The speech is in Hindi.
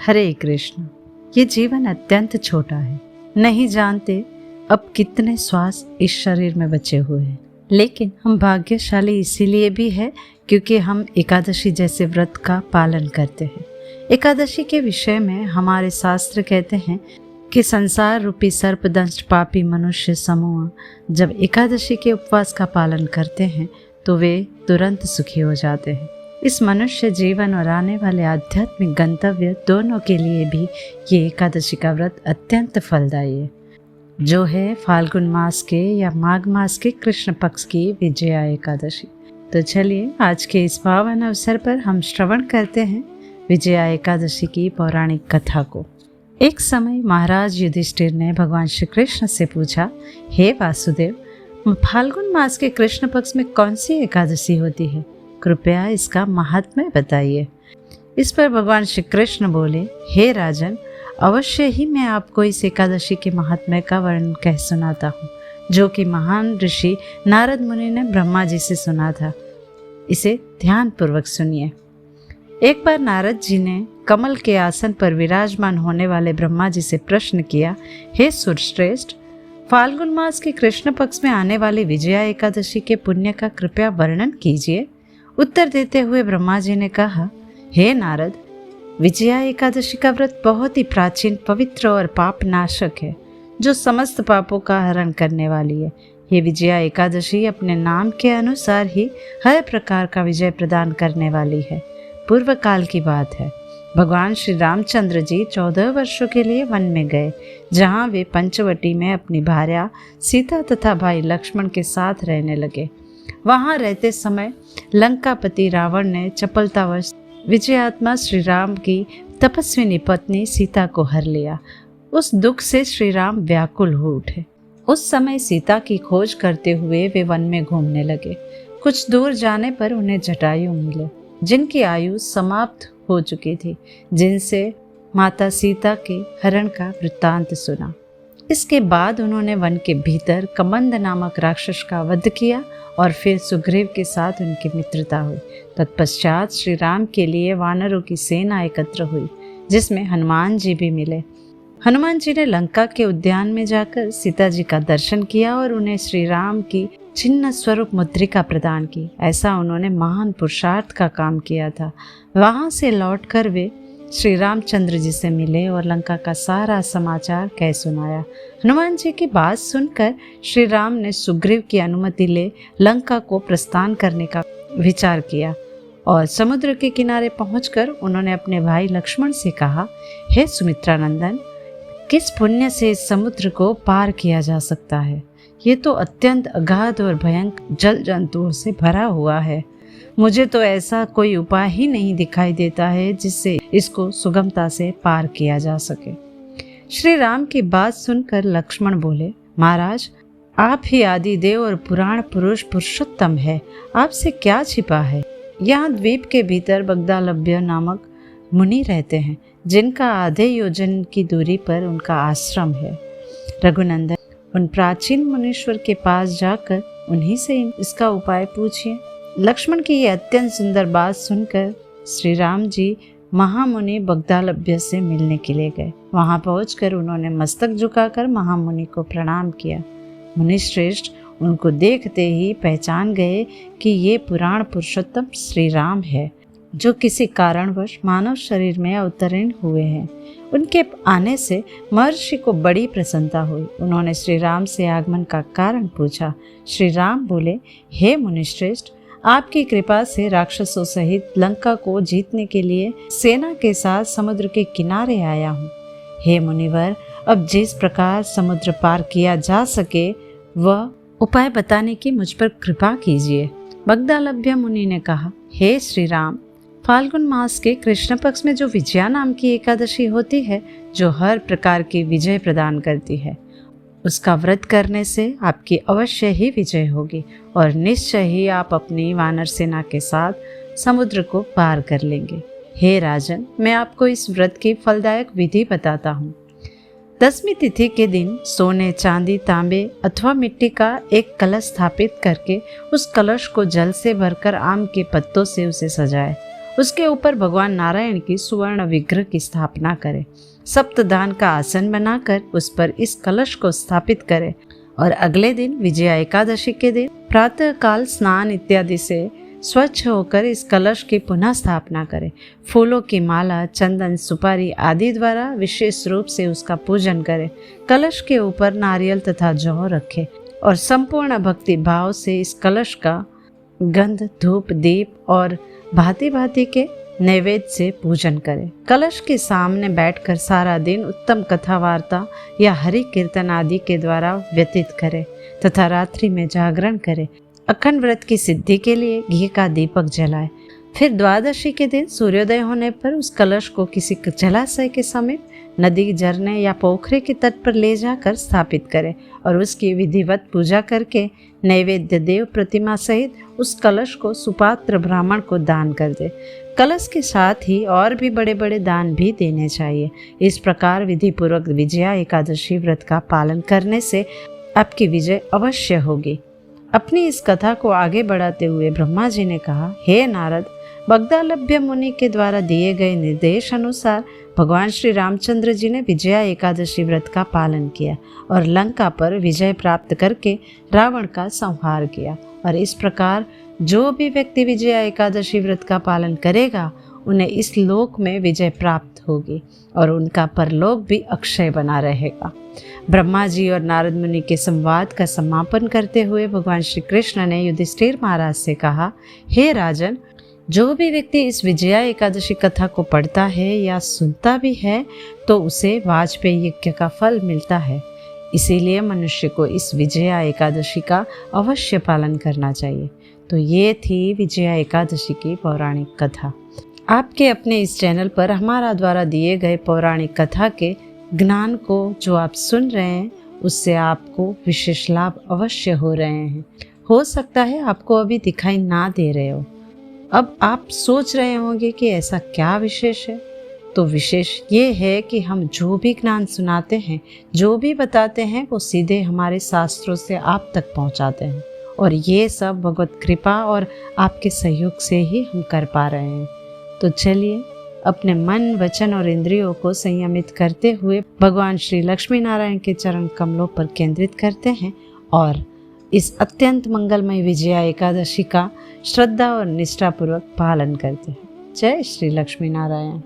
हरे कृष्ण। ये जीवन अत्यंत छोटा है, नहीं जानते अब कितने श्वास इस शरीर में बचे हुए हैं, लेकिन हम भाग्यशाली इसीलिए भी है क्योंकि हम एकादशी जैसे व्रत का पालन करते हैं। एकादशी के विषय में हमारे शास्त्र कहते हैं कि संसार रूपी सर्पदंश पापी मनुष्य समूह जब एकादशी के उपवास का पालन करते हैं तो वे तुरंत सुखी हो जाते हैं। इस मनुष्य जीवन और आने वाले आध्यात्मिक गंतव्य दोनों के लिए भी ये एकादशी का व्रत अत्यंत फलदायी है, जो है फाल्गुन मास के या माघ मास के कृष्ण पक्ष की विजया एकादशी। तो चलिए आज के इस पावन अवसर पर हम श्रवण करते हैं विजया एकादशी की पौराणिक कथा को। एक समय महाराज युधिष्ठिर ने भगवान श्री कृष्ण से पूछा, हे वासुदेव, फाल्गुन मास के कृष्ण पक्ष में कौन सी एकादशी होती है? कृपया इसका महात्म्य बताइए। इस पर भगवान श्री कृष्ण बोले, हे राजन, अवश्य ही मैं आपको इस एकादशी के महात्म्य का वर्णन कह सुनाता हूँ, जो कि महान ऋषि नारद मुनि ने ब्रह्मा जी से सुना था। इसे ध्यान पूर्वक सुनिए। एक बार नारद जी ने कमल के आसन पर विराजमान होने वाले ब्रह्मा जी से प्रश्न किया, हे सुरश्रेष्ठ, फाल्गुन मास के कृष्ण पक्ष में आने वाली विजया एकादशी के पुण्य का कृपया वर्णन कीजिए। उत्तर देते हुए ब्रह्मा जी ने कहा, हे नारद, विजया एकादशी का व्रत बहुत ही प्राचीन, पवित्र और पाप नाशक है, जो समस्त पापों का हरण करने वाली है। ये विजया एकादशी अपने नाम के अनुसार ही हर प्रकार का विजय प्रदान करने वाली है। पूर्व काल की बात है, भगवान श्री रामचंद्र जी 14 वर्षों के लिए वन में गए, जहाँ वे पंचवटी में अपनी भार्या सीता तथा भाई लक्ष्मण के साथ रहने लगे। वहाँ रहते समय लंकापति रावण ने चपलतावश विजयात्मा श्री राम की तपस्विनी पत्नी सीता को हर लिया। उस दुख से श्री राम व्याकुल हो उठे। उस समय सीता की खोज करते हुए वे वन में घूमने लगे। कुछ दूर जाने पर उन्हें जटायु मिले, जिनकी आयु समाप्त हो चुकी थी, जिनसे माता सीता के हरण का वृत्तांत सुना। इसके बाद उन्होंने वन के भीतर कमंद नामक राक्षस का वध किया और फिर सुग्रीव के साथ उनकी मित्रता हुई। तत्पश्चात श्री राम के लिए वानरों की सेना एकत्र हुई, जिसमें हनुमान जी भी मिले। हनुमान जी ने लंका के उद्यान में जाकर सीता जी का दर्शन किया और उन्हें श्री राम की चिन्ह स्वरूप मुद्रिका प्रदान की। ऐसा उन्होंने महान पुरुषार्थ का काम किया था। वहां से लौटकर वे श्री रामचंद्र जी से मिले और लंका का सारा समाचार कह सुनाया। हनुमान जी की बात सुनकर श्री राम ने सुग्रीव की अनुमति ले लंका को प्रस्थान करने का विचार किया और समुद्र के किनारे पहुंचकर उन्होंने अपने भाई लक्ष्मण से कहा, हे सुमित्रा नंदन, किस पुण्य से इस समुद्र को पार किया जा सकता है? ये तो अत्यंत अगाध और भयंकर जल जंतुओं से भरा हुआ है। मुझे तो ऐसा कोई उपाय ही नहीं दिखाई देता है जिससे इसको सुगमता से पार किया जा सके। श्री राम की बात सुनकर लक्ष्मण बोले, महाराज, आप ही आदि देव और पुराण पुरुष पुरुषोत्तम है, आपसे क्या छिपा है? यहाँ द्वीप के भीतर बगदालभ्य नामक मुनि रहते हैं, जिनका आधे योजन की दूरी पर उनका आश्रम है। रघुनंदन, उन प्राचीन मुनीश्वर के पास जाकर उन्हीं से इसका उपाय पूछिए। लक्ष्मण की ये अत्यंत सुंदर बात सुनकर श्री राम जी महामुनि बगदालभ्य से मिलने के लिए गए। वहां पहुंचकर उन्होंने मस्तक झुकाकर महामुनि को प्रणाम किया। मुनि श्रेष्ठ उनको देखते ही पहचान गए कि ये पुराण पुरुषोत्तम श्री राम है, जो किसी कारणवश मानव शरीर में अवतरण हुए हैं। उनके आने से महर्षि को बड़ी प्रसन्नता हुई। उन्होंने श्री राम से आगमन का कारण पूछा। श्री राम बोले, हे मुनिश्रेष्ठ, आपकी कृपा से राक्षसों सहित लंका को जीतने के लिए सेना के साथ समुद्र के किनारे आया हूँ। हे मुनिवर, अब जिस प्रकार समुद्र पार किया जा सके वह उपाय बताने की मुझ पर कृपा कीजिए। बगदालभ्य मुनि ने कहा, हे श्री राम, फाल्गुन मास के कृष्ण पक्ष में जो विजया नाम की एकादशी होती है, जो हर प्रकार की विजय प्रदान करती है, उसका व्रत करने से आपकी अवश्य ही विजय होगी और निश्चय ही आप अपनी वानर सेना के साथ समुद्र को पार कर लेंगे। हे राजन, मैं आपको इस व्रत की फलदायक विधि बताता हूँ। 10वीं तिथि के दिन सोने, चांदी, तांबे अथवा मिट्टी का एक कलश स्थापित करके उस कलश को जल से भरकर आम के पत्तों से उसे सजाए। उसके ऊपर भगवान नारायण की सुवर्ण विग्रह की स्थापना करें। सप्तदान का आसन बनाकर उस पर इस कलश को स्थापित करें और अगले दिन विजया एकादशी के दिन प्रातः काल स्नान इत्यादि से स्वच्छ होकर इस कलश की पुनः स्थापना करें। फूलों की माला, चंदन, सुपारी आदि द्वारा विशेष रूप से उसका पूजन करें। कलश के ऊपर नारियल तथा जौ रखें और संपूर्ण भक्ति भाव से इस कलश का गंध, धूप, दीप और भांति भांति के नैवेद्य से पूजन करें। कलश के सामने बैठकर सारा दिन उत्तम कथा वार्ता या हरि कीर्तन आदि के द्वारा व्यतीत करें तथा रात्रि में जागरण करें। अखंड व्रत की सिद्धि के लिए घी का दीपक जलाएं। फिर द्वादशी के दिन सूर्योदय होने पर उस कलश को किसी जलाशय के समीप, नदी, झरने या पोखरे के तट पर ले जाकर स्थापित करें और उसकी विधिवत पूजा करके नैवेद्य देव प्रतिमा सहित उस कलश को सुपात्र ब्राह्मण को दान कर दे। कलश के साथ ही और भी बड़े बड़े दान भी देने चाहिए। इस प्रकार विधि पूर्वक विजया एकादशी व्रत का पालन करने से आपकी विजय अवश्य होगी। अपनी इस कथा को आगे बढ़ाते हुए ब्रह्मा जी ने कहा, हे नारद, बगदालभ्य मुनि के द्वारा दिए गए निर्देश अनुसार भगवान श्री रामचंद्र जी ने विजया एकादशी व्रत का पालन किया और लंका पर विजय प्राप्त करके रावण का संहार किया। और इस प्रकार जो भी व्यक्ति विजया एकादशी व्रत का पालन करेगा उन्हें इस लोक में विजय प्राप्त होगी और उनका परलोक भी अक्षय बना रहेगा। ब्रह्मा जी और नारद मुनि के संवाद का समापन करते हुए भगवान श्री कृष्ण ने युधिष्ठिर महाराज से कहा, हे राजन, जो भी व्यक्ति इस विजया एकादशी कथा को पढ़ता है या सुनता भी है तो उसे वाजपेयी यज्ञ का फल मिलता है। इसीलिए मनुष्य को इस विजया एकादशी का अवश्य पालन करना चाहिए। तो ये थी विजया एकादशी की पौराणिक कथा। आपके अपने इस चैनल पर हमारा द्वारा दिए गए पौराणिक कथा के ज्ञान को जो आप सुन रहे हैं उससे आपको विशेष लाभ अवश्य हो रहे हैं। हो सकता है आपको अभी दिखाई ना दे रहे हो। अब आप सोच रहे होंगे कि ऐसा क्या विशेष है। तो विशेष ये है कि हम जो भी ज्ञान सुनाते हैं, जो भी बताते हैं, वो सीधे हमारे शास्त्रों से आप तक पहुंचाते हैं और ये सब भगवत कृपा और आपके सहयोग से ही हम कर पा रहे हैं। तो चलिए अपने मन, वचन और इंद्रियों को संयमित करते हुए भगवान श्री लक्ष्मी नारायण के चरण कमलों पर केंद्रित करते हैं और इस अत्यंत मंगलमय विजया एकादशी का श्रद्धा और निष्ठापूर्वक पालन करते हैं। जय श्री लक्ष्मी नारायण।